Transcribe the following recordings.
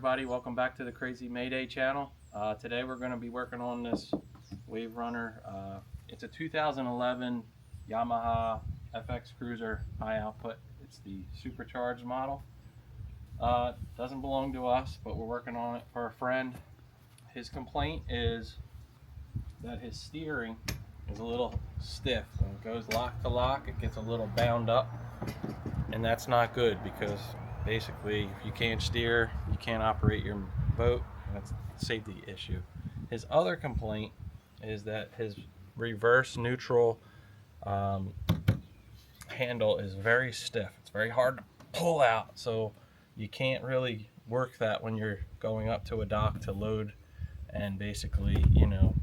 everybody, welcome back to the Crazy Mayday channel. Today we're going to be working on this Wave Runner. It's a 2011 Yamaha FX Cruiser high output. It's the supercharged model. Doesn't belong to us, but we're working on it for a friend. His complaint is that his steering is a little stiff. When it goes lock to lock, it gets a little bound up, and that's not good because basically if you can't steer, you can't operate your boat. That's a safety issue. His other complaint is that his reverse neutral handle is very stiff. It's very hard to pull out, so you can't really work that when you're going up to a dock to load and basically, you know,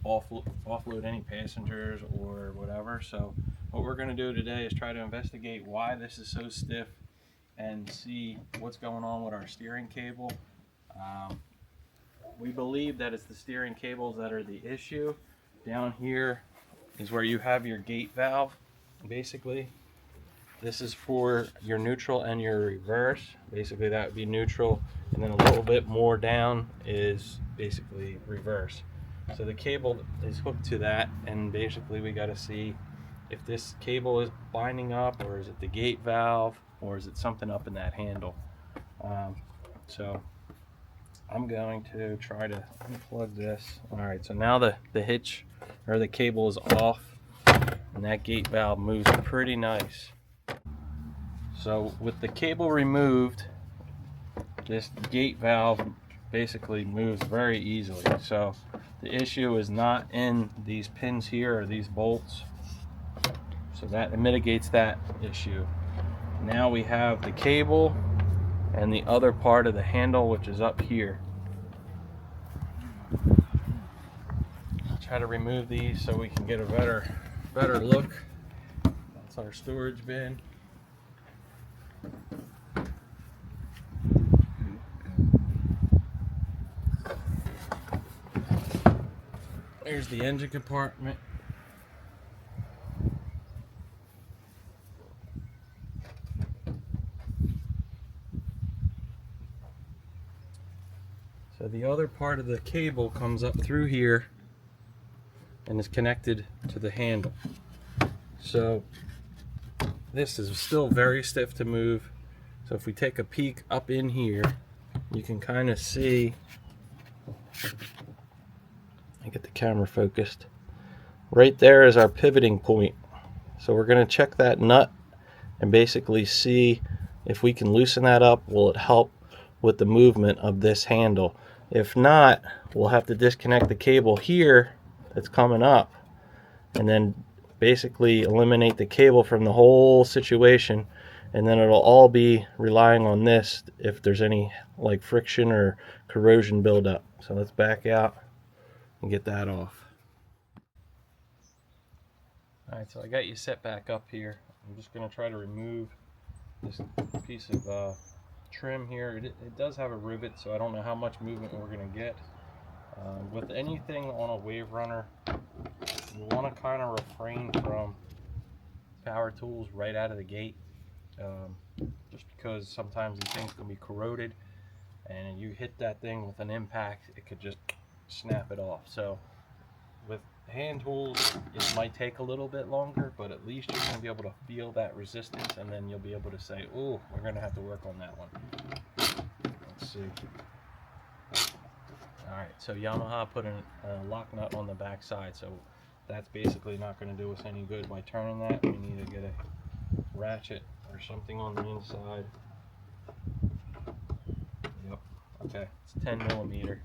offload any passengers or whatever. So what we're going to do today is try to investigate why this is so stiff and see what's going on with our steering cable. We believe that it's the steering cables that are the issue. Down here is where you have your gate valve. Basically, this is for your neutral and your reverse. Basically, that would be neutral, and then a little bit more down is basically reverse. So the cable is hooked to that, and basically we got to see if this cable is binding up, or is it the gate valve, or is it something up in that handle. So I'm going to try to unplug this. Alright, so now the hitch or the cable is off, and that gate valve moves pretty nice. So with the cable removed, this gate valve basically moves very easily. So the issue is not in these pins here or these bolts, so that mitigates that issue. Now we have the cable and the other part of the handle, which is up here. I'll try to remove these so we can get a better look. That's our storage bin. There's the engine compartment. So the other part of the cable comes up through here and is connected to the handle. So this is still very stiff to move. So if we take a peek up in here, you can kind of see, I get the camera focused. Right there is our pivoting point. So we're going to check that nut and basically see if we can loosen that up. Will it help with the movement of this handle? If not, we'll have to disconnect the cable here that's coming up, and then basically eliminate the cable from the whole situation, and then it'll all be relying on this if there's any like friction or corrosion buildup. So let's back out and get that off. Alright, so I got you set back up here. I'm just going to try to remove this piece of trim here. It does have a rivet, so I don't know how much movement we're going to get. With anything on a Wave Runner, you want to kind of refrain from power tools right out of the gate, just because sometimes these things can be corroded, and you hit that thing with an impact, it could just snap it off. So with hand tools, it might take a little bit longer, but at least you're going to be able to feel that resistance, and then you'll be able to say, oh, we're going to have to work on that one. Let's see. Alright, so Yamaha put a lock nut on the back side, so that's basically not going to do us any good. By turning that, we need to get a ratchet or something on the inside. Yep, okay, it's 10 millimeter.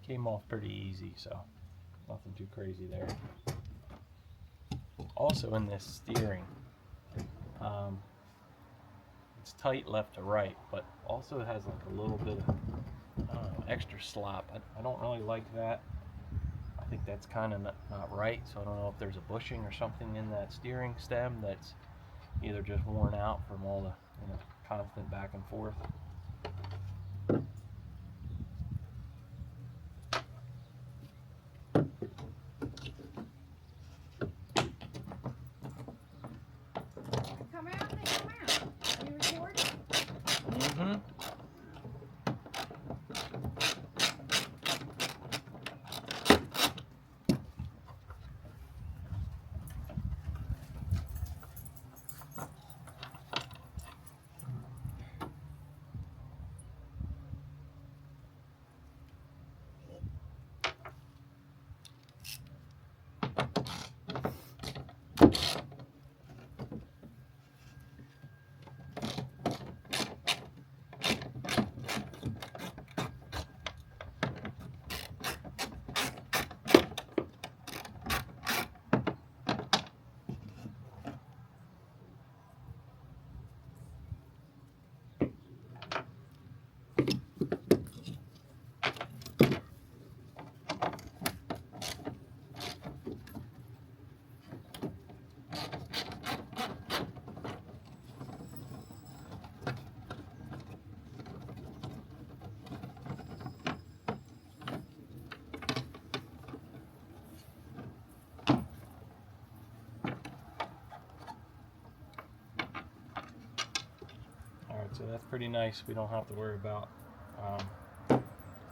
Came off pretty easy, so nothing too crazy there. Also in this steering, it's tight left to right, but also it has like a little bit of, I don't know, extra slop. I don't really like that. I think that's kind of not right, so I don't know if there's a bushing or something in that steering stem that's either just worn out from all the constant back and forth. Come out, they come out. Are you recording? Mm-hmm. Alright, so that's pretty nice. We don't have to worry about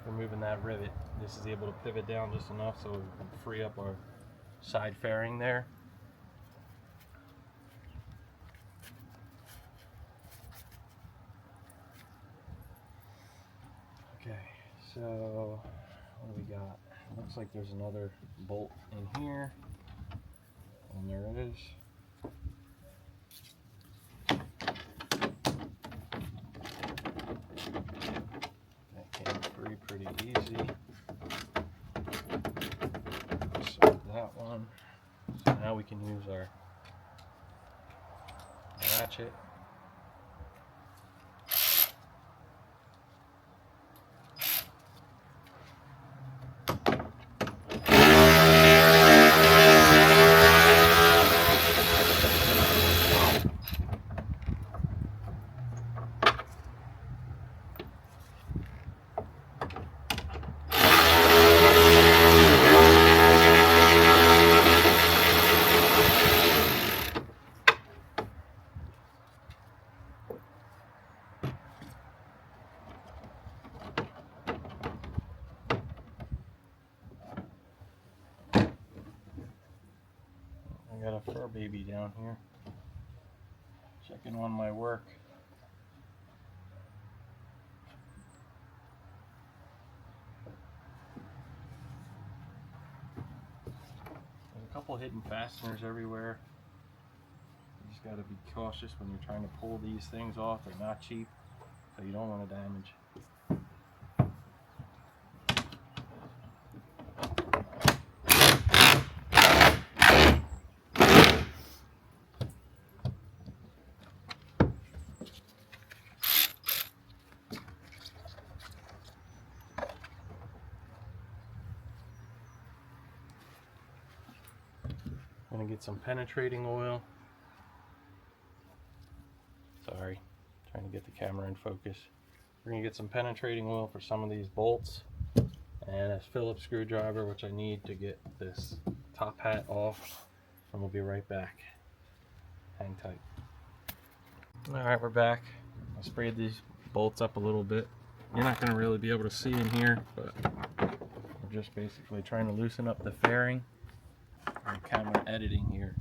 removing that rivet. This is able to pivot down just enough so we can free up our side fairing there. Okay, so what do we got? Looks like there's another bolt in here, and there it is. That came free pretty easy. So that one. So now we can use our ratchet. I got a fur baby down here checking on my work. There's a couple hidden fasteners everywhere. You just got to be cautious when you're trying to pull these things off. They're not cheap, so you don't want to damage. I'm going to get some penetrating oil. Sorry, trying to get the camera in focus. We're going to get some penetrating oil for some of these bolts and a Phillips screwdriver, which I need to get this top hat off, and we'll be right back. Hang tight. Alright, we're back. I sprayed these bolts up a little bit. You're not going to really be able to see in here, but we're just basically trying to loosen up the fairing. I'm camera editing here.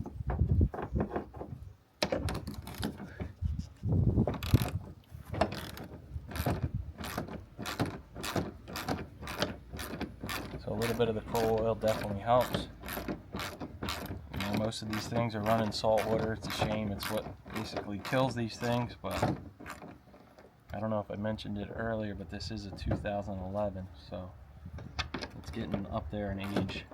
So a little bit of the coal oil definitely helps. You know, most of these things are running salt water. It's a shame. It's what basically kills these things, but I don't know if I mentioned it earlier, but this is a 2011, so it's getting up there in age.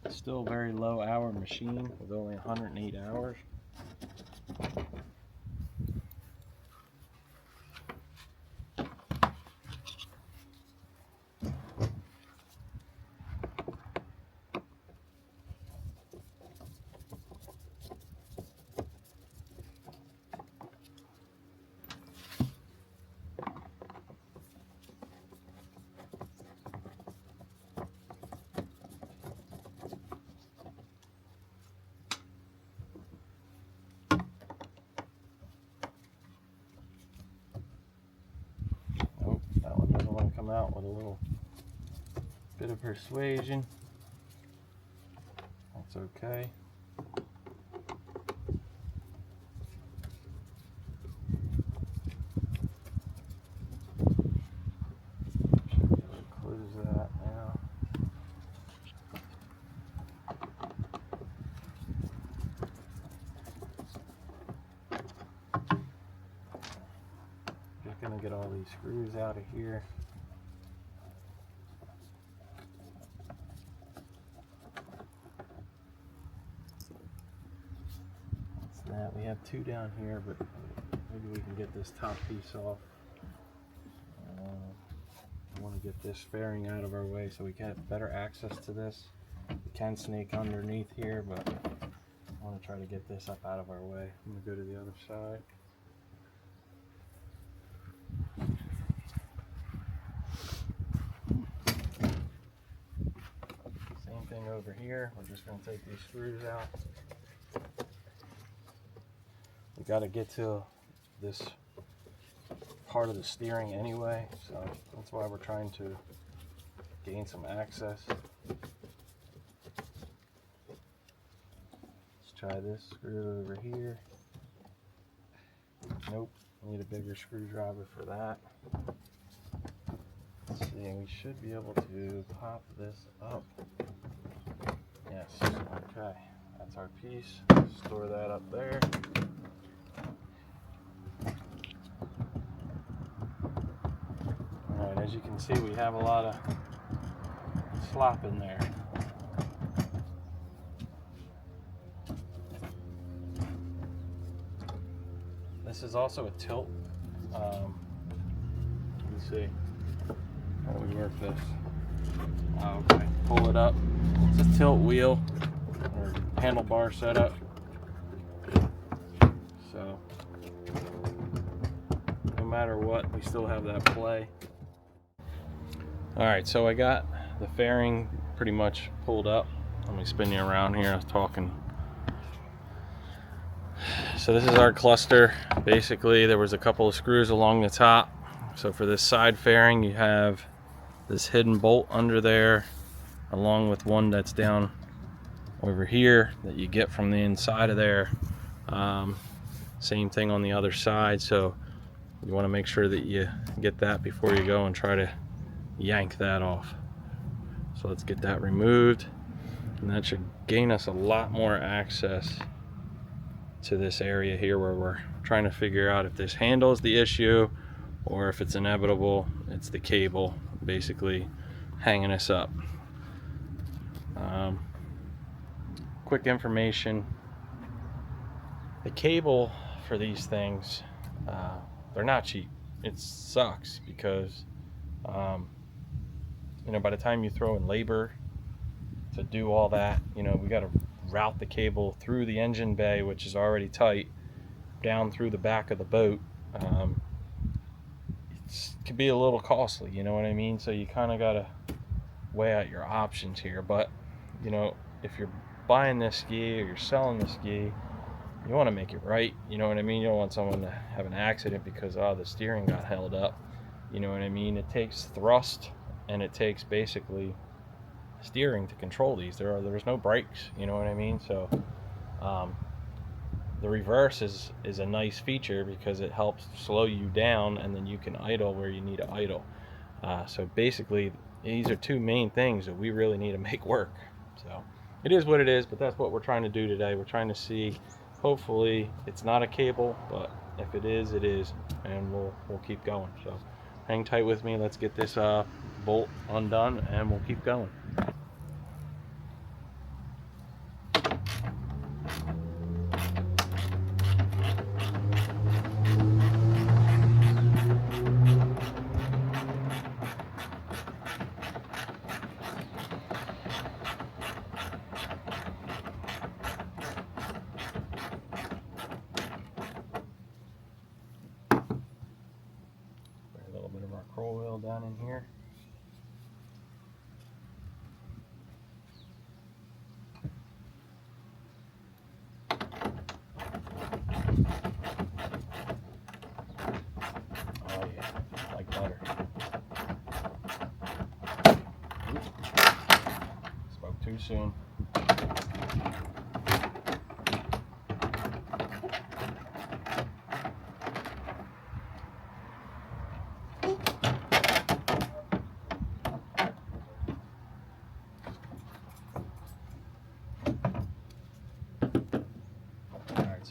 Still a very low hour machine with only 108 hours. come out with a little bit of persuasion. That's okay. Close that now. Just gonna get all these screws out of here. That we have two down here, but maybe we can get this top piece off. I want to get this fairing out of our way so we get better access to this. We can snake underneath here, but I want to try to get this up out of our way. I'm going to go to the other side. Same thing over here. We're just going to take these screws out. We got to get to this part of the steering anyway, so that's why we're trying to gain some access. Let's try this screw over here. Nope, need a bigger screwdriver for that. Let's see, we should be able to pop this up. Yes, okay, that's our piece. Store that up there. Alright, as you can see, we have a lot of slop in there. This is also a tilt. Let me see. How do we work this? Oh, okay, pull it up. It's a tilt wheel or handlebar setup. So, no matter what, we still have that play. Alright, so I got the fairing pretty much pulled up. Let me spin you around here. I was talking. So this is our cluster. Basically, there was a couple of screws along the top. So for this side fairing, you have this hidden bolt under there, along with one that's down over here that you get from the inside of there. Same thing on the other side. So you want to make sure that you get that before you go and try to yank that off. So let's get that removed, and that should gain us a lot more access to this area here where we're trying to figure out if this handle is the issue or if it's inevitable. It's the cable basically hanging us up. Quick information: the cable for these things, they're not cheap. It sucks because you know, by the time you throw in labor to do all that, you know, we got to route the cable through the engine bay, which is already tight, down through the back of the boat. It could be a little costly, you know what I mean? So you kind of got to weigh out your options here. But, you know, if you're buying this ski or you're selling this ski, you want to make it right, you know what I mean? You don't want someone to have an accident because, the steering got held up, you know what I mean? It takes thrust, and it takes basically steering to control these. There's no brakes, you know what I mean? So the reverse is a nice feature because it helps slow you down, and then you can idle where you need to idle. So basically, these are two main things that we really need to make work. So it is what it is, but that's what we're trying to do today. We're trying to see, hopefully it's not a cable, but if it is, it is, and we'll keep going. So hang tight with me. Let's get this bolt undone, and we'll keep going. A little bit of our crow wheel down in here. Oh yeah, like butter. you soon. Alright,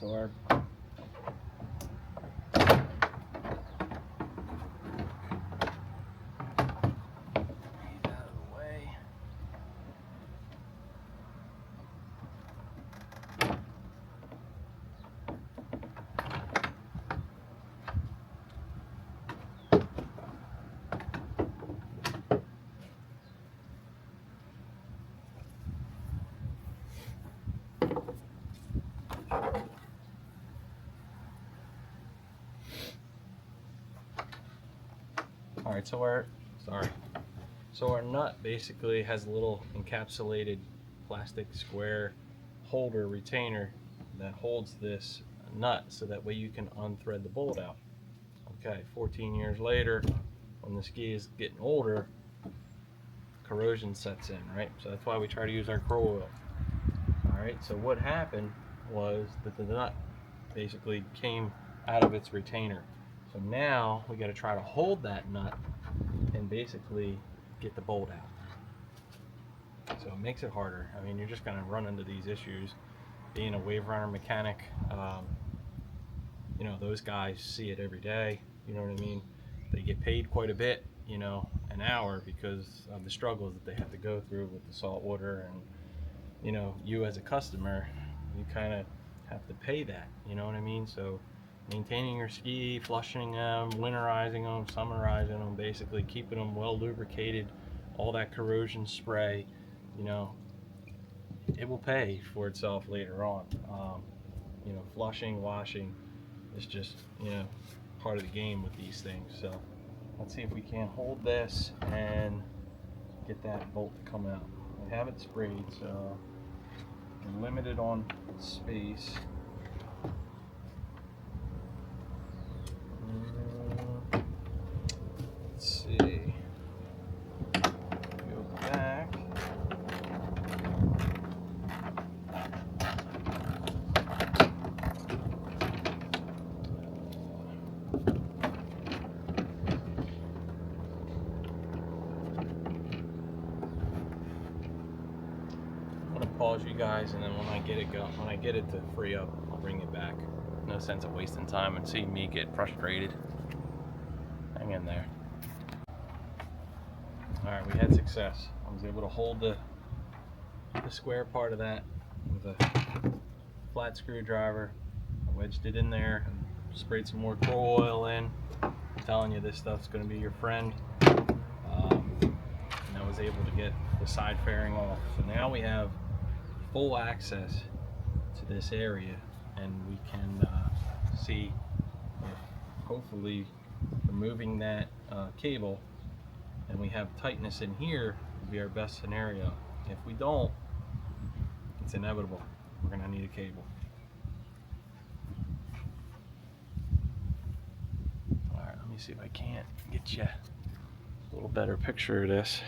so our Alright, so our nut basically has a little encapsulated plastic square holder retainer that holds this nut so that way you can unthread the bolt out. Okay, 14 years later, when the ski is getting older, corrosion sets in, right? So that's why we try to use our crow oil. Alright, so what happened was that the nut basically came out of its retainer. So now we got to try to hold that nut and basically get the bolt out. So it makes it harder. I mean, you're just going to run into these issues. Being a wave runner mechanic, you know, those guys see it every day. You know what I mean? They get paid quite a bit, you know, an hour because of the struggles that they have to go through with the salt water. And, you know, you as a customer, you kind of have to pay that. You know what I mean? So maintaining your ski, flushing them, winterizing them, summerizing them, basically keeping them well lubricated, all that corrosion spray, you know, it will pay for itself later on. You know, flushing, washing is just, you know, part of the game with these things. So let's see if we can hold this and get that bolt to come out. I have it sprayed, so I'm limited on space. Let's see. Go back. I'm gonna pause you guys, and then when I get it to free up, I'll bring it back. No sense of wasting time and seeing me get frustrated. Hang in there. Alright, we had success. I was able to hold the square part of that with a flat screwdriver. I wedged it in there and sprayed some more coal oil in. I'm telling you, this stuff's going to be your friend. And I was able to get the side fairing off. So now we have full access to this area, and we can see if hopefully removing that cable and we have tightness in here would be our best scenario. If we don't, it's inevitable. We're gonna need a cable. All right, let me see if I can't get you a little better picture of this.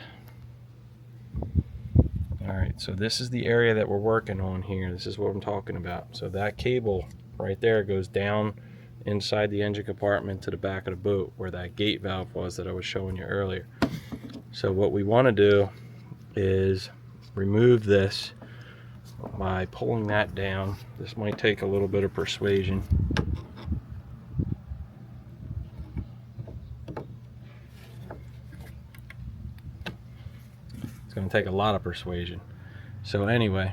All right, so this is the area that we're working on here. This is what I'm talking about. So that cable right there goes down inside the engine compartment to the back of the boat where that gate valve was that I was showing you earlier. So what we want to do is remove this by pulling that down. This might take a little bit of persuasion. It's going to take a lot of persuasion. So anyway,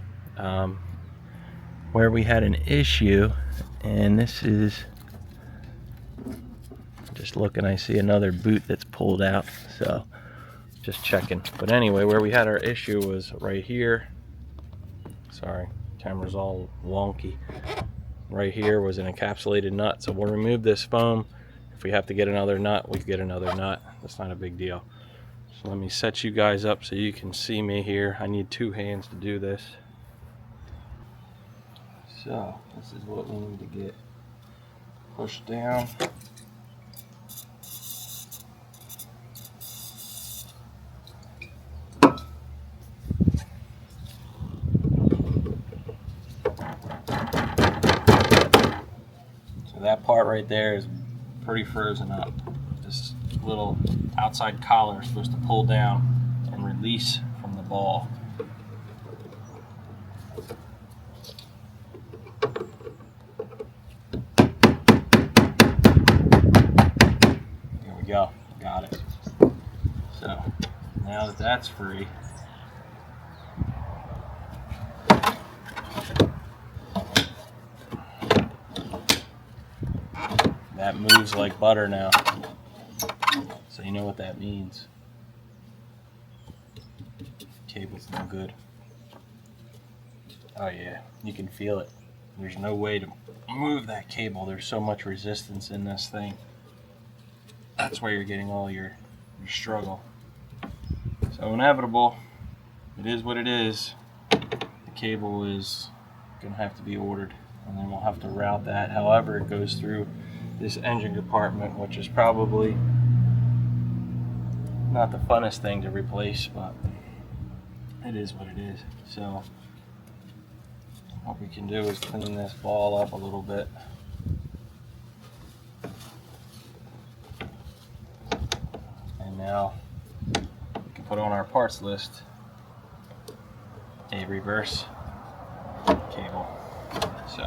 where we had an issue, and this is just looking, I see another boot that's pulled out, so just checking. But anyway, where we had our issue was right here. Sorry, camera's all wonky. Right here was an encapsulated nut, so we'll remove this foam. If we have to get another nut, we can get another nut. That's not a big deal. So let me set you guys up so you can see me here. I need two hands to do this. So this is what we need to get pushed down. that part right there is pretty frozen up. This little outside collar is supposed to pull down and release from the ball. There we go, got it. So now that that's free, that moves like butter now. So you know what that means. Cable's no good. Oh yeah, you can feel it. There's no way to move that cable. There's so much resistance in this thing. That's where you're getting all your struggle. So inevitable, it is what it is. The cable is gonna have to be ordered, and then we'll have to route that however it goes through this engine compartment, which is probably not the funnest thing to replace, but it is what it is. So what we can do is clean this ball up a little bit. And now we can put on our parts list a reverse cable. So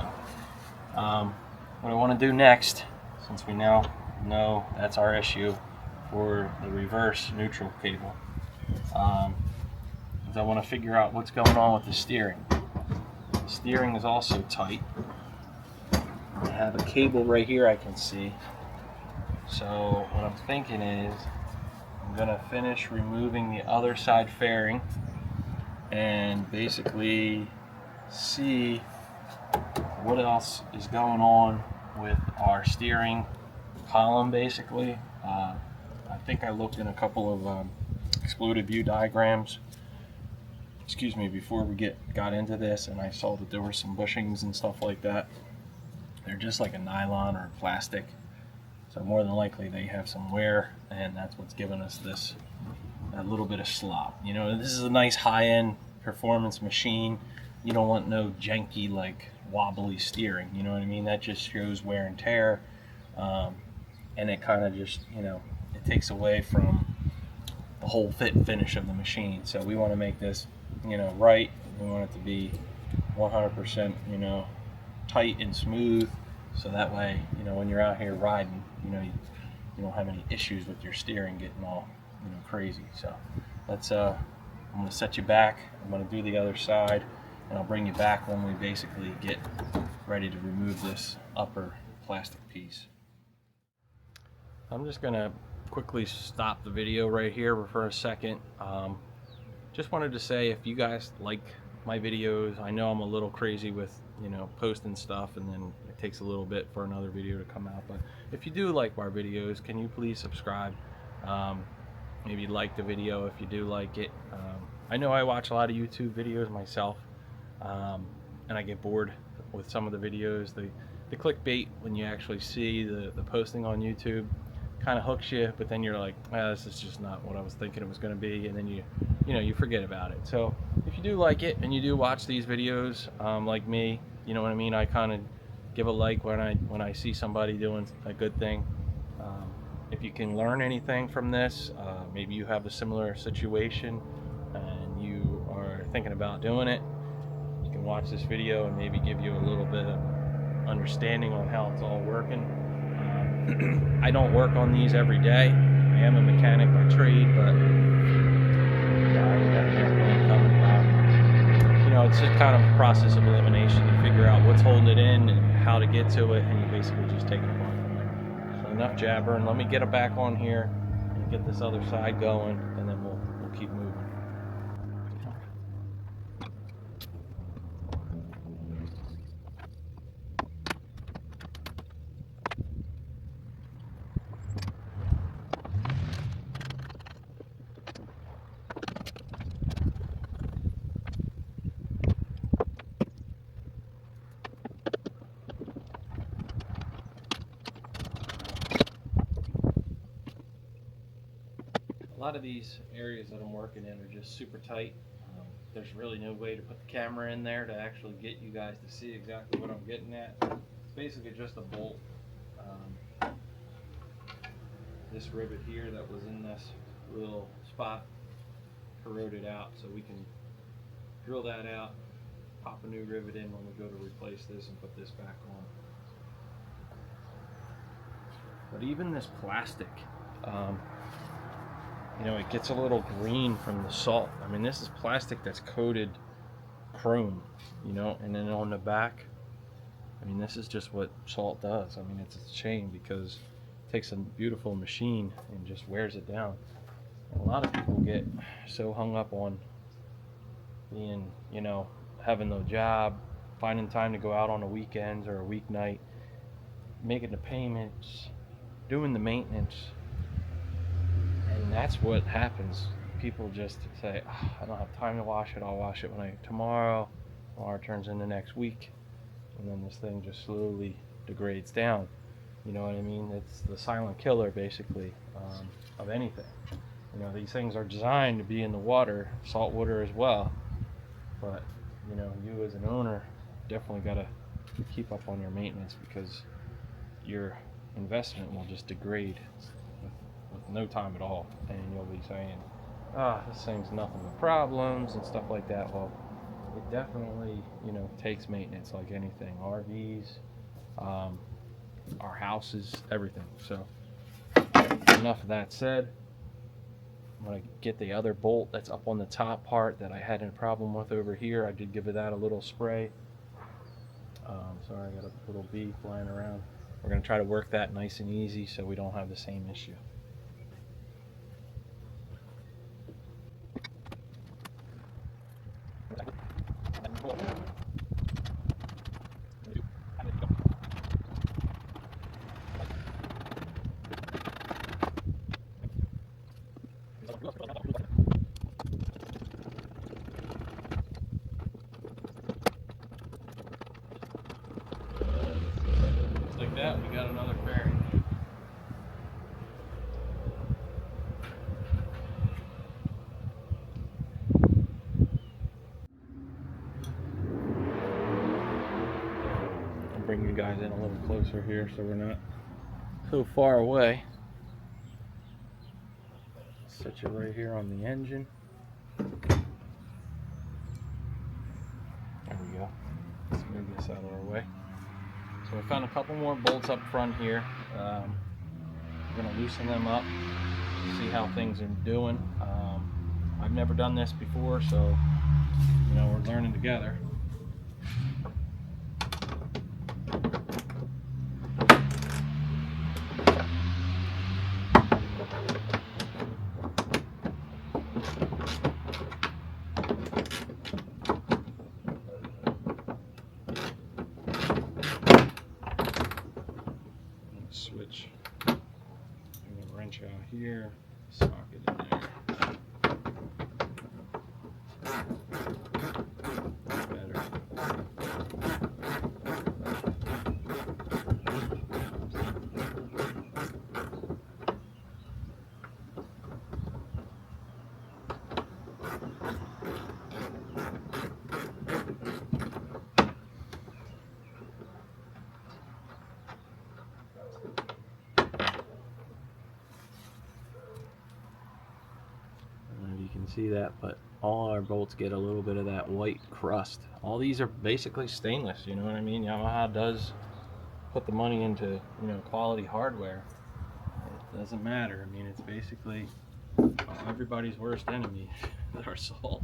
what I want to do next, since we now know that's our issue for the reverse neutral cable, is I want to figure out what's going on with the steering. The steering is also tight. I have a cable right here I can see. So what I'm thinking is I'm going to finish removing the other side fairing and basically see what else is going on with our steering column basically. I think I looked in a couple of exploded view diagrams, before we got into this, and I saw that there were some bushings and stuff like that. They're just like a nylon or plastic, so more than likely they have some wear, and that's what's giving us that little bit of slop. You know, this is a nice high-end performance machine. You don't want no janky, like wobbly steering, you know what I mean? That just shows wear and tear, and it kind of just, you know, it takes away from the whole fit and finish of the machine. So we want to make this, you know, right. We want it to be 100%, you know, tight and smooth, so that way, you know, when you're out here riding, you know, you don't have any issues with your steering getting all, you know, crazy. So let's I'm going to set you back. I'm going to do the other side, and I'll bring you back when we basically get ready to remove this upper plastic piece. I'm just going to quickly stop the video right here for a second. Just wanted to say, if you guys like my videos, I know I'm a little crazy with, you know, posting stuff, and then it takes a little bit for another video to come out, but if you do like our videos, can you please subscribe? Maybe like the video if you do like it. I know I watch a lot of YouTube videos myself, and I get bored with some of the videos. The clickbait, when you actually see the posting on YouTube, kind of hooks you, but then you're like, this is just not what I was thinking it was going to be, and then you know, you forget about it. So if you do like it and you do watch these videos, like me, you know what I mean, I kind of give a like when I see somebody doing a good thing. If you can learn anything from this, maybe you have a similar situation and you are thinking about doing it, you can watch this video and maybe give you a little bit of understanding on how it's all working. I don't work on these every day. I am a mechanic by trade, but you know, it's just kind of a process of elimination. You figure out what's holding it in and how to get to it, and you basically just take it apart from there. So enough jabbering. Let me get it back on here and get this other side going, and then we'll keep moving. A lot of these areas that I'm working in are just super tight. There's really no way to put the camera in there to actually get you guys to see exactly what I'm getting at. It's basically just a bolt This rivet here that was in this little spot corroded out, so we can drill that out, pop a new rivet in when we go to replace this and put this back on. But even this plastic, you know, it gets a little green from the salt. I mean, this is plastic that's coated chrome, you know, and then on the back, I mean, this is just what salt does. I mean, it's a shame because it takes a beautiful machine and just wears it down. And a lot of people get so hung up on being, you know, having no job, finding time to go out on the weekends or a weeknight, making the payments, doing the maintenance, and that's what happens. People just say, oh, I don't have time to wash it, I'll wash it tomorrow turns into next week, and then this thing just slowly degrades down. You know what I mean? It's the silent killer, basically, of anything. You know, these things are designed to be in the water, salt water as well, but you know, you as an owner definitely got to keep up on your maintenance, because your investment will just degrade with no time at all, and you'll be saying, this thing's nothing but problems and stuff like that. Well, it definitely, you know, takes maintenance like anything. RVs, our houses, everything. So enough of that said. I'm going to get the other bolt that's up on the top part that I had a problem with over here. I did give that a little spray. Sorry, I got a little bee flying around. We're going to try to work that nice and easy so we don't have the same issue. Like that, we got another fairing. I'll bring you guys in a little closer here so we're not so far away. Set you right here on the engine. There we go. Let's move this out of our way. So we found a couple more bolts up front here. We're going to loosen them up, see how things are doing. I've never done this before, so you know, we're learning together. Switch, I'm going to wrench out here, socket in there. Better. See that, but all our bolts get a little bit of that white crust. All these are basically stainless, you know what I mean? Yamaha does put the money into, you know, quality hardware. It doesn't matter. I mean, it's basically everybody's worst enemy, our salt.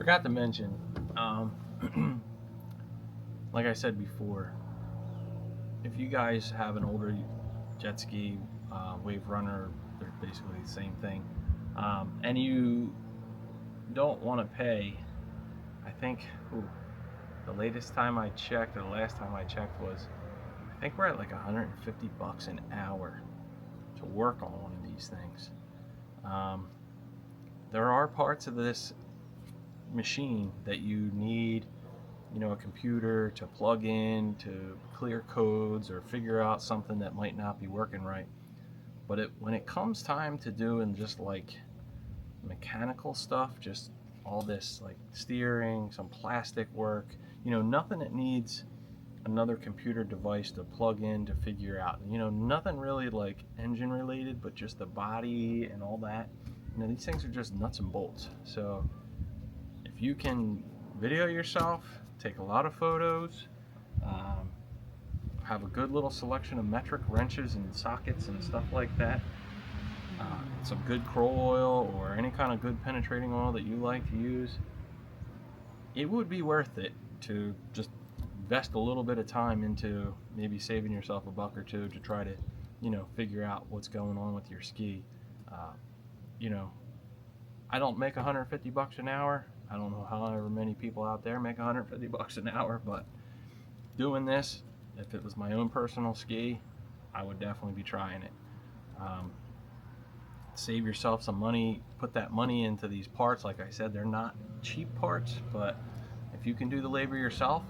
forgot to mention, like I said before, if you guys have an older jet ski, wave runner, they're basically the same thing, and you don't want to pay, I think, the latest time I checked, or the last time I checked was, I think we're at like $150 an hour to work on one of these things. There are parts of this machine that you need, you know, a computer to plug in to clear codes or figure out something that might not be working right. But when it comes time to doing just like mechanical stuff, just all this like steering, some plastic work, you know, nothing that needs another computer device to plug in to figure out, you know, nothing really like engine related, but just the body and all that. You know, these things are just nuts and bolts. So if you can video yourself, take a lot of photos, have a good little selection of metric wrenches and sockets and stuff like that, some good Kroll oil or any kind of good penetrating oil that you like to use, it would be worth it to just invest a little bit of time into maybe saving yourself a buck or two to try to, you know, figure out what's going on with your ski. You know, I don't make $150 an hour. I don't know however many people out there make $150 an hour, but doing this, if it was my own personal ski, I would definitely be trying it. Save yourself some money, put that money into these parts. Like I said, they're not cheap parts, but if you can do the labor yourself,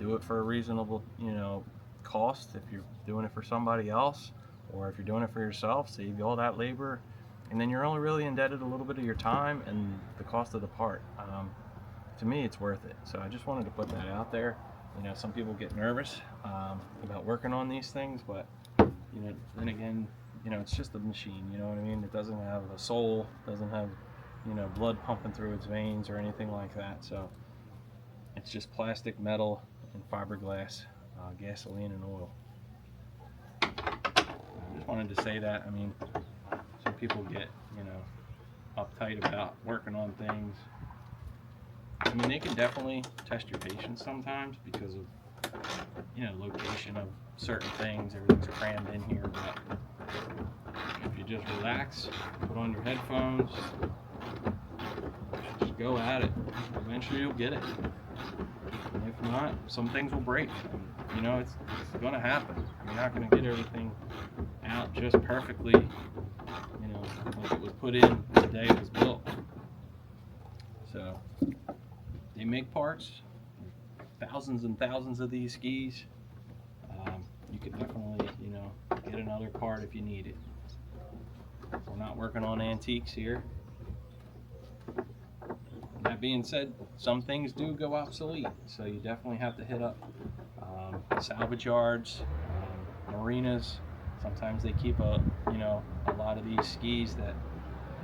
do it for a reasonable, you know, cost. If you're doing it for somebody else, or if you're doing it for yourself, save you all that labor, and then you're only really indebted a little bit of your time and the cost of the part. To me, it's worth it. So I just wanted to put that out there. You know, some people get nervous about working on these things, but you know, then again, you know, it's just a machine, you know what I mean? It doesn't have a soul, doesn't have, you know, blood pumping through its veins or anything like that. So it's just plastic, metal, and fiberglass, gasoline, and oil. I just wanted to say that. I mean, some people get, you know, uptight about working on things. I mean, they can definitely test your patience sometimes because of, you know, location of certain things. Everything's crammed in here, but if you just relax, put on your headphones, just go at it. Eventually you'll get it. And if not, some things will break. You know, it's going to happen. You're not going to get everything out just perfectly, you know, like it was put in the day it was built. So they make parts, thousands and thousands of these skis. You could definitely, you know, get another part if you need it. We're not working on antiques here. That being said, some things do go obsolete, so you definitely have to hit up salvage yards, marinas. Sometimes they keep a lot of these skis that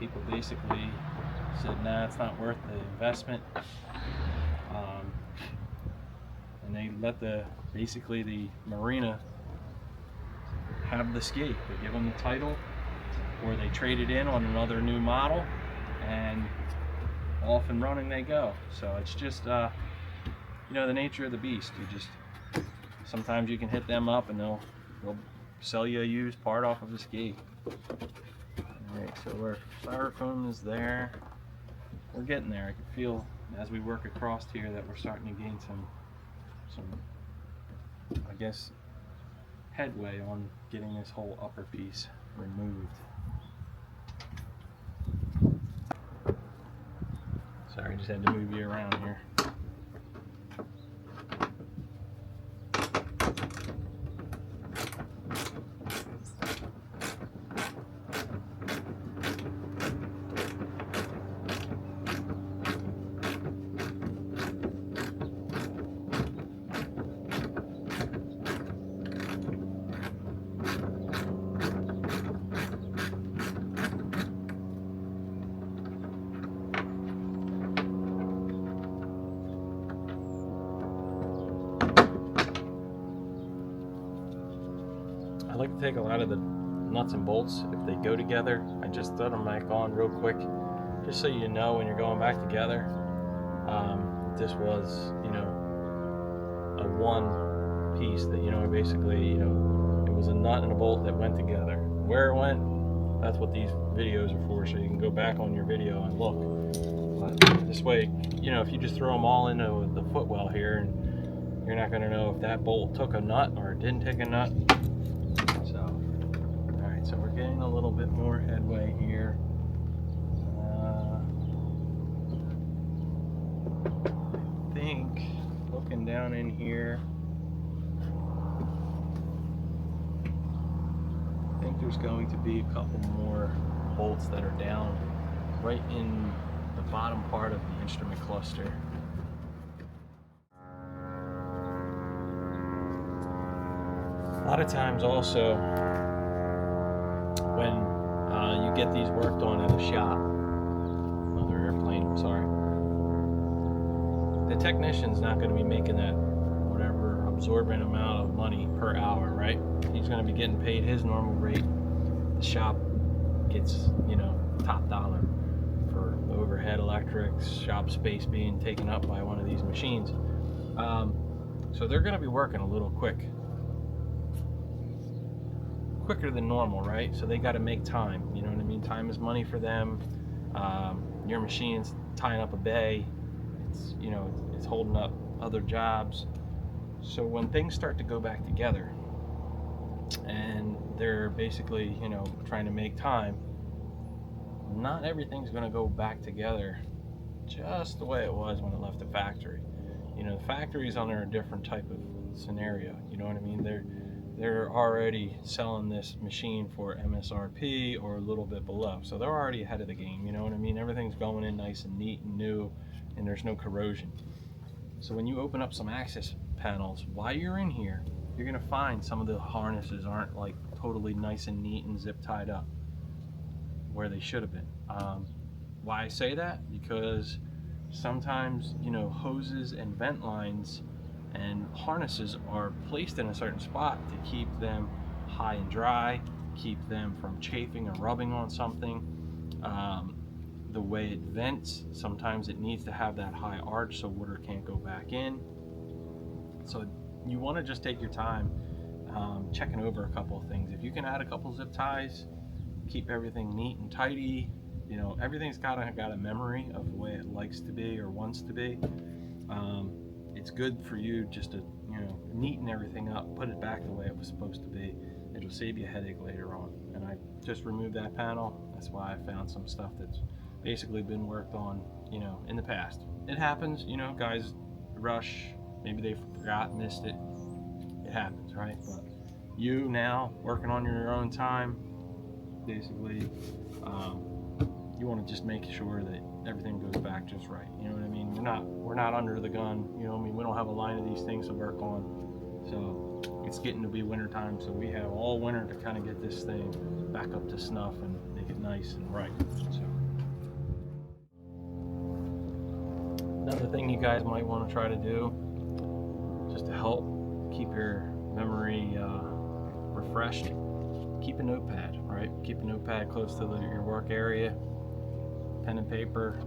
people basically said, nah, it's not worth the investment, and they let basically the marina have the ski. They give them the title, or they trade it in on another new model, and off and running they go. So it's just you know, the nature of the beast. Sometimes you can hit them up and they'll sell you a used part off of the ski. Alright, so our styrofoam is there. We're getting there. I can feel as we work across here that we're starting to gain some I guess headway on getting this whole upper piece removed. Sorry, just had to move you around here. I like to take a lot of the nuts and bolts, if they go together, I just throw them back on real quick, just so you know when you're going back together. This was, you know, a one piece that, you know, basically, you know, it was a nut and a bolt that went together. Where it went, that's what these videos are for, so you can go back on your video and look. But this way, you know, if you just throw them all into the footwell here, and you're not going to know if that bolt took a nut or it didn't take a nut. So, all right, so we're getting a little bit more headway here. I think, looking down in here, I think there's going to be a couple more bolts that are down right in the bottom part of the instrument cluster. A lot of times also, when you get these worked on at a shop, another airplane, I'm sorry, the technician's not going to be making that whatever absorbent amount of money per hour, right? He's going to be getting paid his normal rate. The shop gets, you know, top dollar for overhead electrics, shop space being taken up by one of these machines. So they're going to be working a little quicker than normal, right? So they got to make time, you know what I mean? Time is money for them. Your machine's tying up a bay. It's, you know, it's holding up other jobs. So when things start to go back together and they're basically, you know, trying to make time, not everything's going to go back together just the way it was when it left the factory. You know, the factory's under a different type of scenario, you know what I mean? They're already selling this machine for MSRP or a little bit below, so they're already ahead of the game, you know what I mean? Everything's going in nice and neat and new, and there's no corrosion. So when you open up some access panels, while you're in here, you're gonna find some of the harnesses aren't like totally nice and neat and zip tied up where they should have been. Why I say that? Because sometimes, you know, hoses and vent lines and harnesses are placed in a certain spot to keep them high and dry, keep them from chafing or rubbing on something. The way it vents, sometimes it needs to have that high arch so water can't go back in. So you want to just take your time checking over a couple of things. If you can add a couple zip ties, keep everything neat and tidy, you know, everything's got a memory of the way it likes to be or wants to be. It's good for you just to, you know, neaten everything up, put it back the way it was supposed to be. It'll save you a headache later on. And I just removed that panel. That's why I found some stuff that's basically been worked on, you know, in the past. It happens, you know, guys rush, maybe they forgot, missed it. It happens, right? But you now working on your own time, basically, you want to just make sure that everything goes back just right. You know what I mean? We're not under the gun. You know what I mean? We don't have a line of these things to work on. So it's getting to be winter time, so we have all winter to kind of get this thing back up to snuff and make it nice and right. So another thing you guys might want to try to do, just to help keep your memory refreshed, keep a notepad, right? Keep a notepad close to your work area. Pen and paper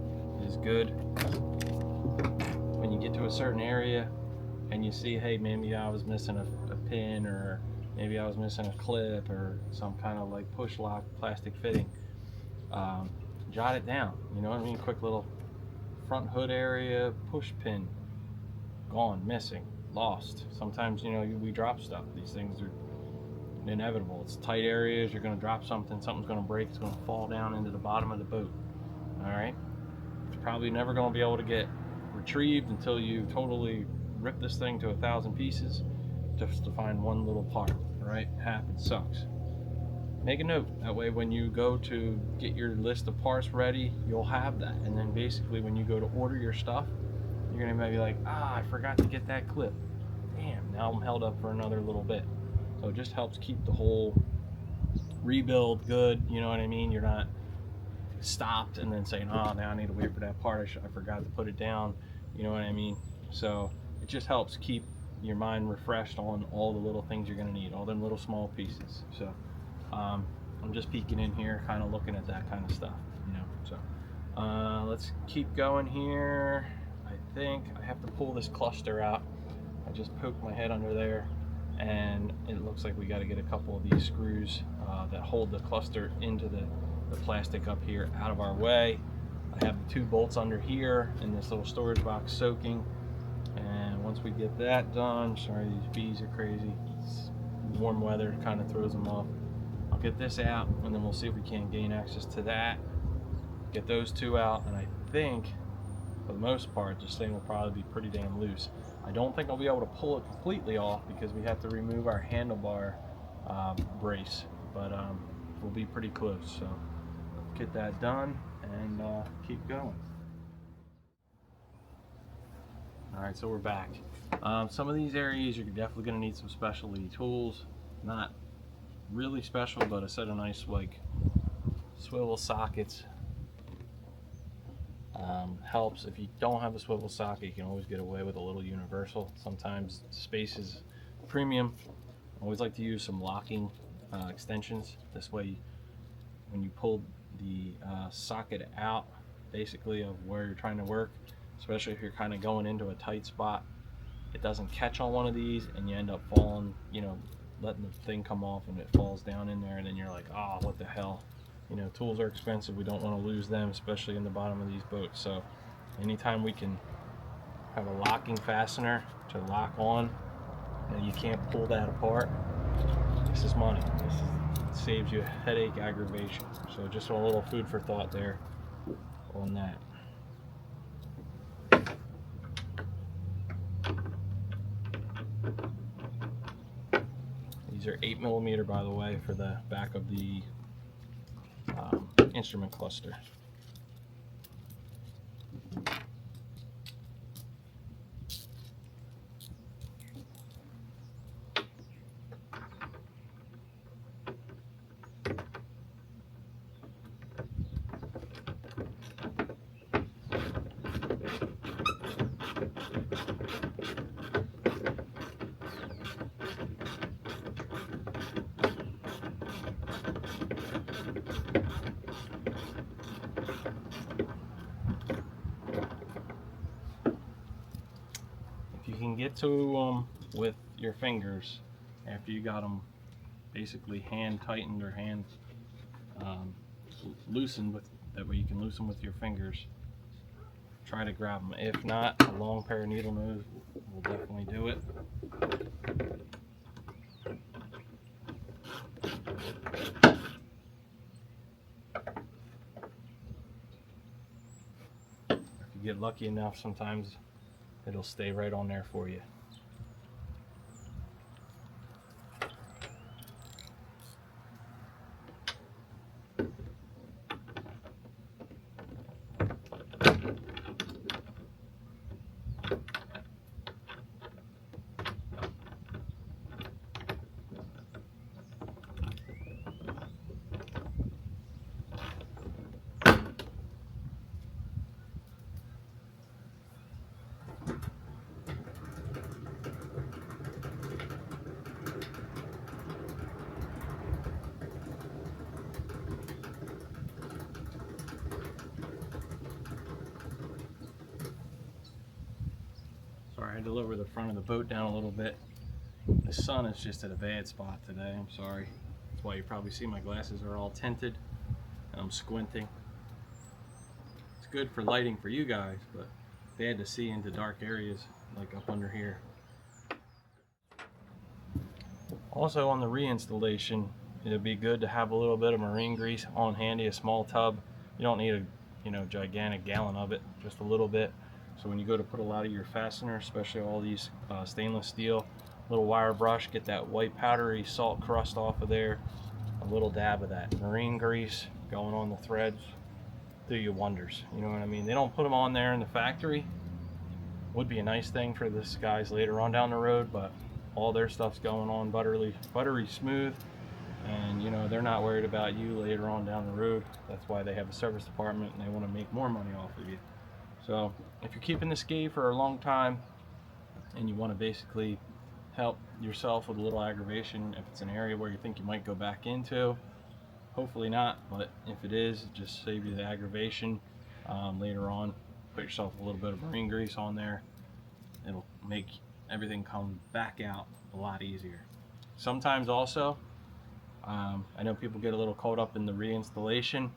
is good. When you get to a certain area and you see, hey, maybe I was missing a pin, or maybe I was missing a clip or some kind of like push lock plastic fitting, jot it down. You know what I mean? Quick little front hood area, push pin, gone, missing, lost. Sometimes, you know, we drop stuff. These things are inevitable. It's tight areas, you're going to drop something, something's going to break, it's going to fall down into the bottom of the boat. All right, it's probably never going to be able to get retrieved until you totally rip this thing to 1,000 pieces just to find one little part. All right, it happens, sucks. Make a note, that way when you go to get your list of parts ready, you'll have that. And then basically when you go to order your stuff, you're going to be like, I forgot to get that clip. Damn, now I'm held up for another little bit. So it just helps keep the whole rebuild good, you know what I mean? You're not stopped and then saying, oh, now I need to wait for that part, I forgot to put it down, you know what I mean? So it just helps keep your mind refreshed on all the little things you're going to need, all them little small pieces. So I'm just peeking in here, kind of looking at that kind of stuff, you know. So let's keep going here. I think I have to pull this cluster out. I just poked my head under there, and it looks like we got to get a couple of these screws that hold the cluster into the plastic up here out of our way. I have the 2 bolts under here in this little storage box soaking, and once we get that done, sorry these bees are crazy, it's warm weather kind of throws them off. I'll get this out, and then we'll see if we can gain access to that, get those 2 out, and I think for the most part this thing will probably be pretty damn loose. I don't think I'll be able to pull it completely off because we have to remove our handlebar brace, but we'll be pretty close. So let's get that done and keep going. Alright, so we're back. Some of these areas you're definitely going to need some specialty tools. Not really special, but a set of nice like swivel sockets helps. If you don't have a swivel socket, you can always get away with a little universal. Sometimes space is premium. I always like to use some locking extensions. This way, when you pull the socket out, basically of where you're trying to work, especially if you're kind of going into a tight spot, it doesn't catch on one of these, and you end up falling, you know, letting the thing come off, and it falls down in there, and then you're like, oh, what the hell. You know, tools are expensive. We don't want to lose them, especially in the bottom of these boats. So anytime we can have a locking fastener to lock on and you can't pull that apart, this is money. This saves you headache, aggravation. So just a little food for thought there on that. These are 8mm, by the way, for the back of the instrument cluster. You can get to them with your fingers after you got them basically hand tightened or hand loosened, with that way you can loosen with your fingers. Try to grab them. If not, a long pair of needle nose will definitely do it. If you get lucky enough, sometimes it'll stay right on there for you. Sorry, I had to lower the front of the boat down a little bit. The sun is just at a bad spot today. I'm sorry. That's why you probably see my glasses are all tinted and I'm squinting. It's good for lighting for you guys, but bad to see into dark areas like up under here. Also, on the reinstallation, it'd be good to have a little bit of marine grease on handy, a small tub. You don't need a gigantic gallon of it, just a little bit. So when you go to put a lot of your fasteners, especially all these stainless steel, little wire brush, get that white powdery salt crust off of there. A little dab of that marine grease going on the threads, do you wonders. You know what I mean? They don't put them on there in the factory. Would be a nice thing for this guys later on down the road, but all their stuff's going on buttery smooth, and you know they're not worried about you later on down the road. That's why they have a service department, and they want to make more money off of you. So if you're keeping this ski for a long time and you want to basically help yourself with a little aggravation, if it's an area where you think you might go back into, hopefully not, but if it is, just save you the aggravation later on. put yourself a little bit of marine grease on there. It'll make everything come back out a lot easier. Sometimes also, I know people get a little caught up in the reinstallation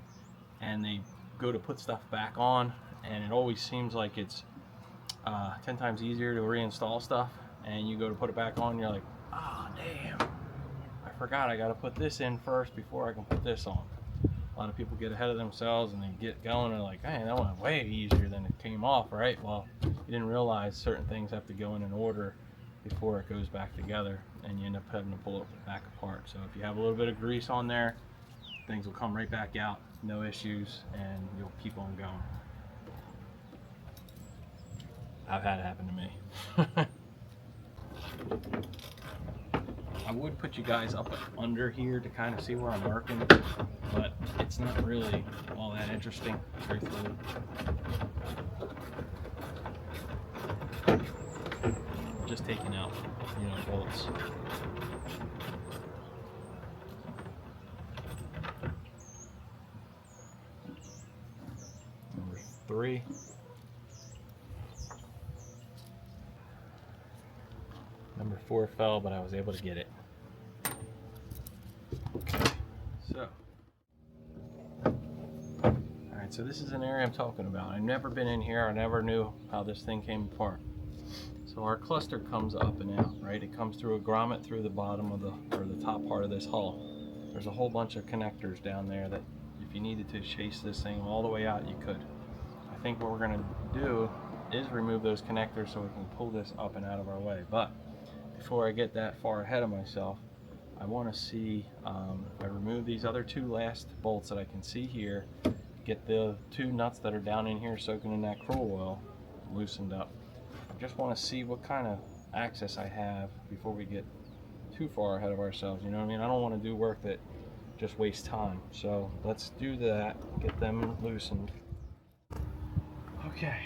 and they go to put stuff back on, and it always seems like it's 10 times easier to reinstall stuff, and you go to put it back on and you're like, oh damn, I forgot I got to put this in first before I can put this on. A lot of people get ahead of themselves and they get going and they're like, hey, that went way easier than it came off, right? Well, you didn't realize certain things have to go in an order before it goes back together, and you end up having to pull it back apart. So if you have a little bit of grease on there, things will come right back out, no issues, and you'll keep on going. I've had it happen to me. I would put you guys up under here to kind of see where I'm working, but it's not really all that interesting, truthfully. Just taking out, bolts. Number 3. Number 4 fell, but I was able to get it. Okay, so. Alright, so this is an area I'm talking about. I've never been in here. I never knew how this thing came apart. So our cluster comes up and out, right? It comes through a grommet through the bottom of the top part of this hull. There's a whole bunch of connectors down there that if you needed to chase this thing all the way out, you could. I think what we're going to do is remove those connectors so we can pull this up and out of our way. But before I get that far ahead of myself, I want to see if I remove these other 2 last bolts that I can see here, get the 2 nuts that are down in here soaking in that cruel oil loosened up. I just want to see what kind of access I have before we get too far ahead of ourselves. You know what I mean? I don't want to do work that just wastes time. So let's do that, get them loosened. Okay,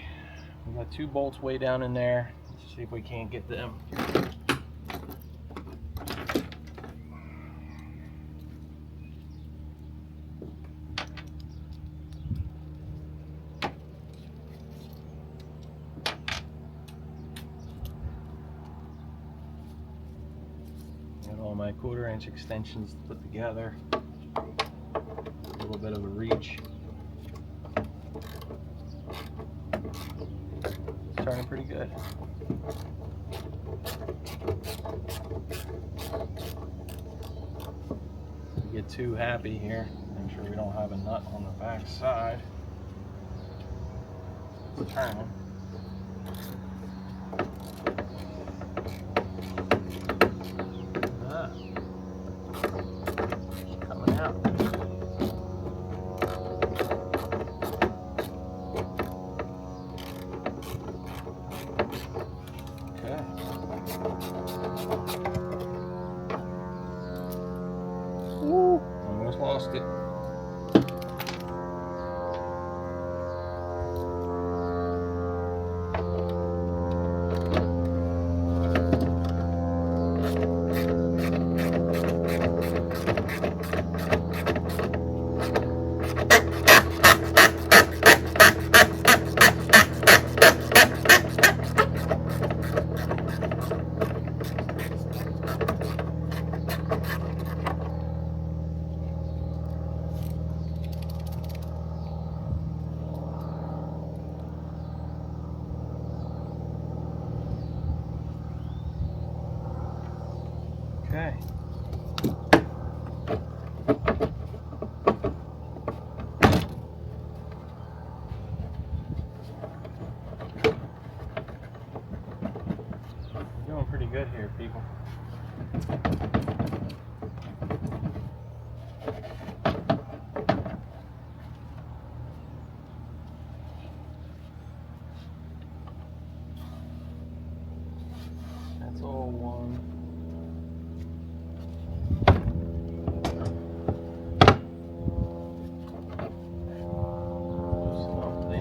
we got 2 bolts way down in there. Let's see if we can't get them. Got all my 1/4-inch extensions put together. A little bit of a reach. It's turning pretty good. We get too happy here. Make sure we don't have a nut on the back side. It's turning. Coming out. Okay. Woo! Almost lost it. Okay. Doing pretty good here, people. That's all one. Loosen up the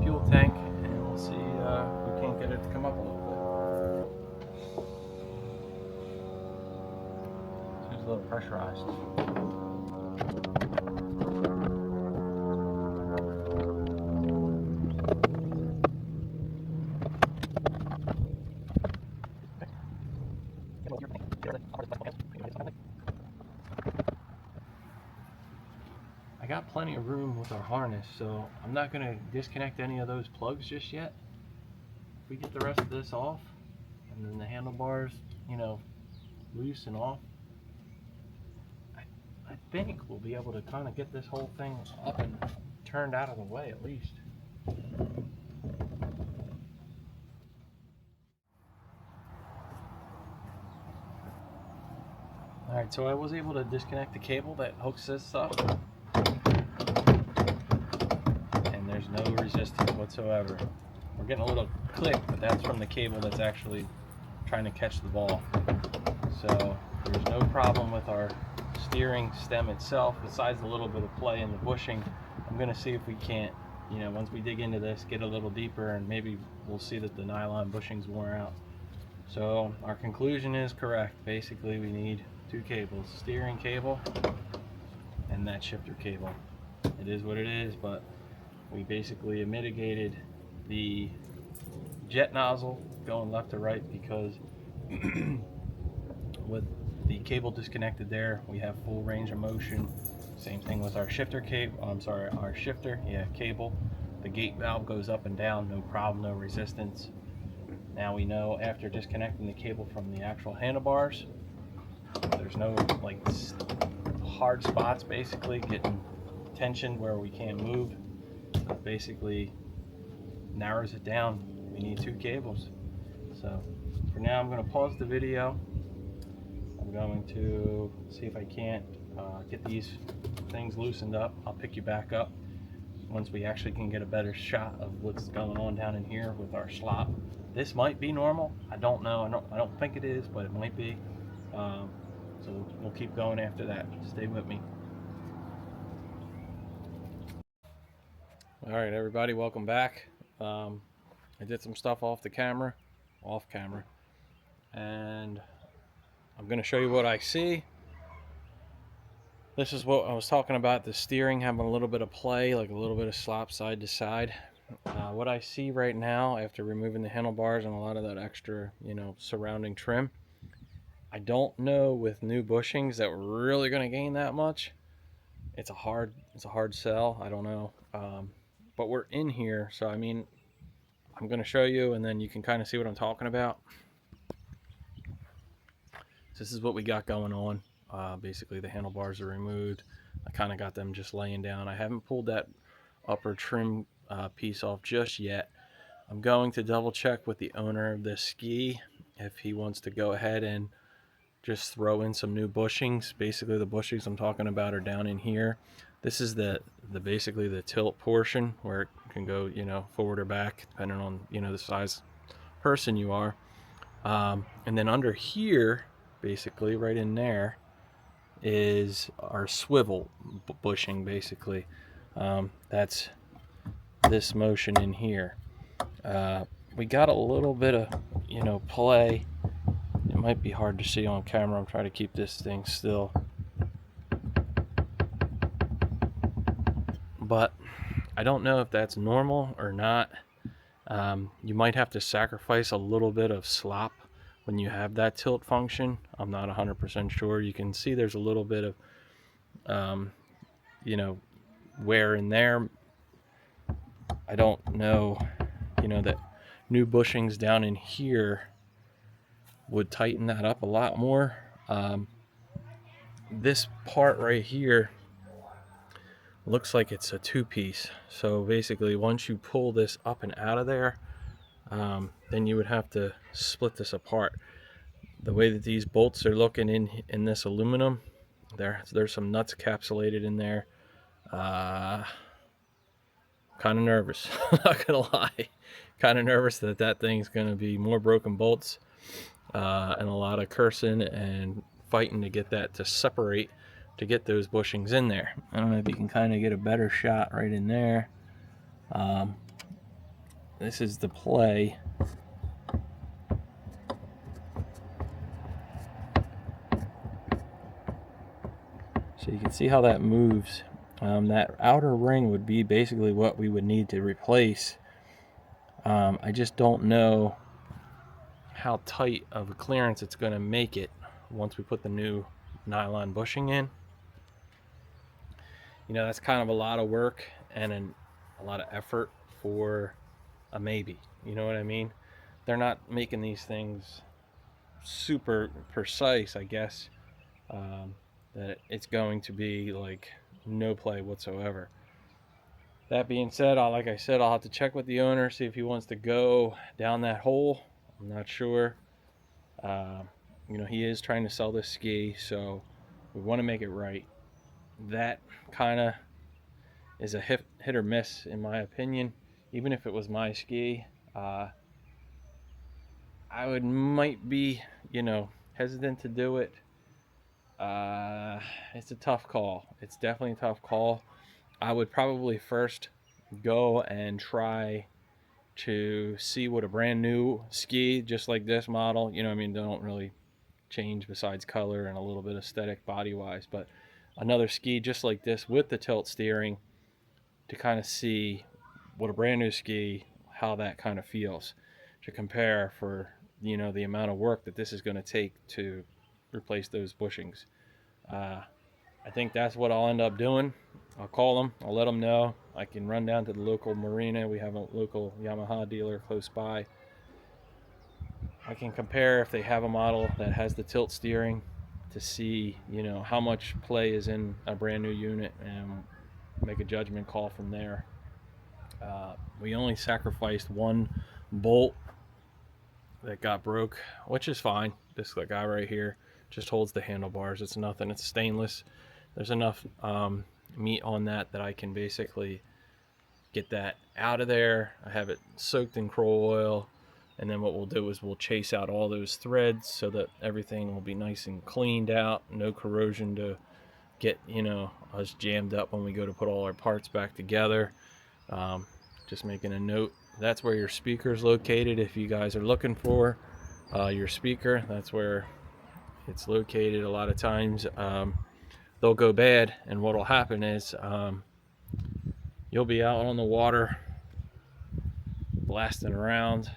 fuel tank, and we'll see if we can't get it to come up a little bit. Seems a little pressurized. I got plenty of room with our harness, so I'm not going to disconnect any of those plugs just yet. If we get the rest of this off, and then the handlebars, you know, loose and off, I think we'll be able to kind of get this whole thing up and turned out of the way at least. Alright, so I was able to disconnect the cable that hooks this up, and there's no resistance whatsoever. We're getting a little click, but that's from the cable that's actually trying to catch the ball. So there's no problem with our steering stem itself, besides a little bit of play in the bushing. I'm going to see if we can't, you know, once we dig into this, get a little deeper, and maybe we'll see that the nylon bushing's worn out. So our conclusion is correct. Basically, we need two cables, steering cable and that shifter cable. It is what it is, but we basically mitigated the jet nozzle going left to right because with the cable disconnected there, we have full range of motion. Same thing with our shifter cable, our shifter, cable. The gate valve goes up and down, no problem, no resistance. Now we know after disconnecting the cable from the actual handlebars, there's no like hard spots basically getting tension where we can't move. It basically narrows it down. We need two cables. So for now I'm going to pause the video. I'm going to see if I can't get these things loosened up. I'll pick you back up once we actually can get a better shot of what's going on down in here with our slop. This might be normal. I don't know. I don't think it is, but it might be. So we'll keep going after that. Stay with me. All right, everybody, welcome back. I did some stuff off camera, and I'm going to show you what I see. This is what I was talking about, the steering having a little bit of play, like a little bit of slop side to side. What I see right now after removing the handlebars and a lot of that extra, you know, surrounding trim, I don't know with new bushings that we're really going to gain that much. It's a hard sell. I don't know. But we're in here, so I mean, I'm going to show you and then you can kind of see what I'm talking about. So this is what we got going on. Basically the handlebars are removed. I kind of got them just laying down. I haven't pulled that upper trim piece off just yet. I'm going to double check with the owner of this ski if he wants to go ahead and just throw in some new bushings. Basically the bushings I'm talking about are down in here. This is the basically the tilt portion where it can go, you know, forward or back depending on, you know, the size person you are. And then under here, basically right in there, is our swivel bushing. Basically that's this motion in here. We got a little bit of, you know, play. It might be hard to see on camera. I'm trying to keep this thing still, but I don't know if that's normal or not. You might have to sacrifice a little bit of slop when you have that tilt function. I'm not 100% sure. You can see there's a little bit of you know, wear in there. I don't know, you know, that new bushings down in here would tighten that up a lot more. This part right here looks like it's a two-piece. So basically once you pull this up and out of there, then you would have to split this apart. The way that these bolts are looking in this aluminum, there's some nuts encapsulated in there. Kind of nervous, not gonna lie. Kind of nervous that thing's gonna be more broken bolts and a lot of cursing and fighting to get that to separate, to get those bushings in there. I don't know if you can kind of get a better shot right in there. This is the play. So you can see how that moves. That outer ring would be basically what we would need to replace. I just don't know how tight of a clearance it's going to make it once we put the new nylon bushing in. You know, that's kind of a lot of work and a lot of effort for a maybe. You know what I mean? They're not making these things super precise, I guess, that it's going to be like no play whatsoever. That being said, like I said, I'll have to check with the owner, see if he wants to go down that hole. I'm not sure. You know, he is trying to sell this ski, so we want to make it right. That kind of is a hit or miss, in my opinion. Even if it was my ski, I might be, you know, hesitant to do it. It's a tough call. It's definitely a tough call. I would probably first go and try to see what a brand new ski, just like this model, you know, I mean, they don't really change besides color and a little bit aesthetic body wise, but another ski just like this with the tilt steering to kind of see what a brand new ski, how that kind of feels, to compare for, you know, the amount of work that this is going to take to replace those bushings. I think that's what I'll end up doing. I'll call them. I'll let them know. I can run down to the local marina. We have a local Yamaha dealer close by. I can compare if they have a model that has the tilt steering to see, you know, how much play is in a brand new unit and make a judgment call from there. We only sacrificed one bolt that got broke, which is fine. This guy right here just holds the handlebars. It's nothing. It's stainless. There's enough meat on that I can basically get that out of there. I have it soaked in coal oil, and then what we'll do is we'll chase out all those threads so that everything will be nice and cleaned out, no corrosion to get, you know, us jammed up when we go to put all our parts back together. Just making a note, that's where your speaker is located. If you guys are looking for your speaker, that's where it's located. A lot of times they'll go bad, and what will happen is you'll be out on the water blasting around,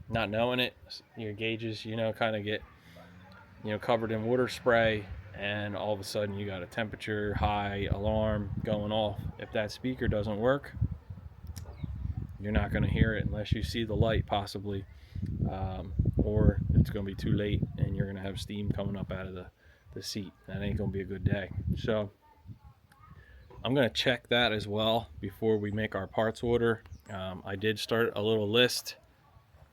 not knowing it. Your gauges, you know, kind of get, you know, covered in water spray, and all of a sudden you got a temperature high alarm going off. If that speaker doesn't work, you're not going to hear it unless you see the light possibly, or it's going to be too late and you're going to have steam coming up out of the seat. That ain't going to be a good day. So I'm going to check that as well before we make our parts order. I did start a little list.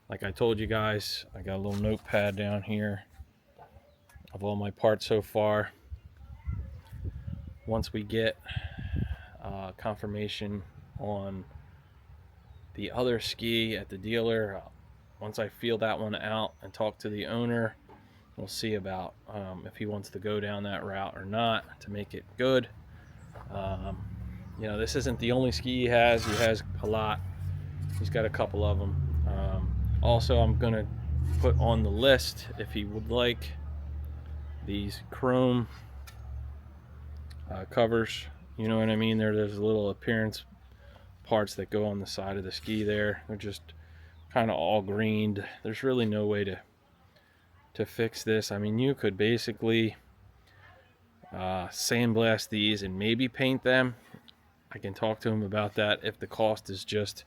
Like I told you guys, I got a little notepad down here of all my parts so far. Once we get confirmation on the other ski at the dealer, once I feel that one out and talk to the owner, we'll see about if he wants to go down that route or not to make it good. You know, this isn't the only ski he has. He has a lot. He's got a couple of them. Also, I'm going to put on the list if he would like these chrome covers. You know what I mean? There's little appearance parts that go on the side of the ski there. They're just kind of all greened. There's really no way to fix this. I mean, you could basically sandblast these and maybe paint them. I can talk to him about that if the cost is just,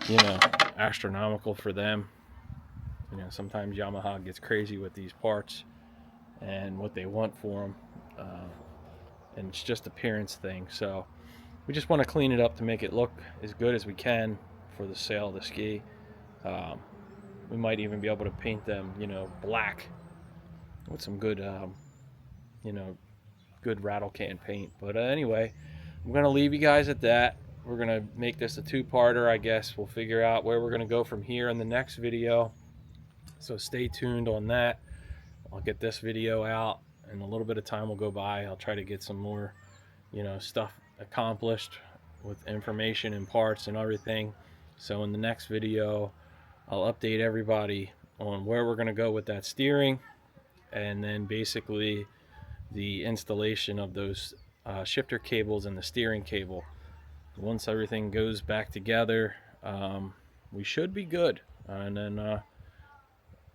you know, astronomical for them. You know, sometimes Yamaha gets crazy with these parts and what they want for them, and it's just appearance thing. So we just want to clean it up to make it look as good as we can for the sale of the ski. We might even be able to paint them, you know, black with some good, you know, good rattle can paint. But anyway, I'm going to leave you guys at that. We're going to make this a two-parter, I guess. We'll figure out where we're going to go from here in the next video. So stay tuned on that. I'll get this video out, and a little bit of time will go by. I'll try to get some more, you know, stuff accomplished with information and parts and everything. So in the next video, I'll update everybody on where we're going to go with that steering, and then basically the installation of those shifter cables and the steering cable. Once everything goes back together, we should be good. And then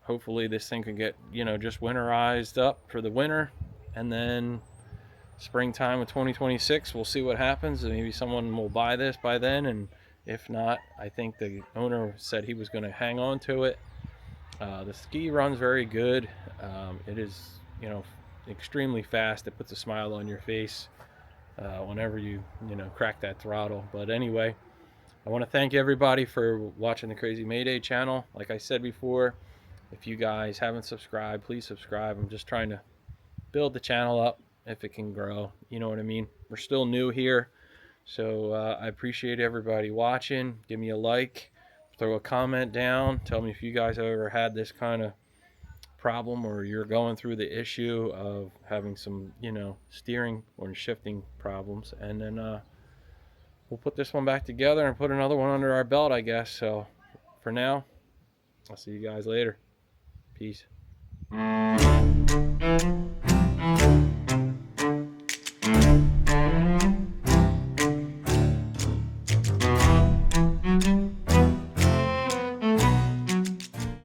hopefully this thing can get, you know, just winterized up for the winter, and then springtime of 2026 we'll see what happens. Maybe someone will buy this by then, and if not, I think the owner said he was going to hang on to it. The ski runs very good. It is, you know, extremely fast. It puts a smile on your face whenever you know, crack that throttle. But anyway, I want to thank everybody for watching the Crazy Mayday channel. Like I said before, if you guys haven't subscribed, please subscribe. I'm just trying to build the channel up if it can grow. You know what I mean? We're still new here. So I appreciate everybody watching. Give me a like. Throw a comment down. Tell me if you guys have ever had this kind of problem, or you're going through the issue of having some, you know, steering or shifting problems. And then we'll put this one back together and put another one under our belt, I guess. So for now, I'll see you guys later. Peace.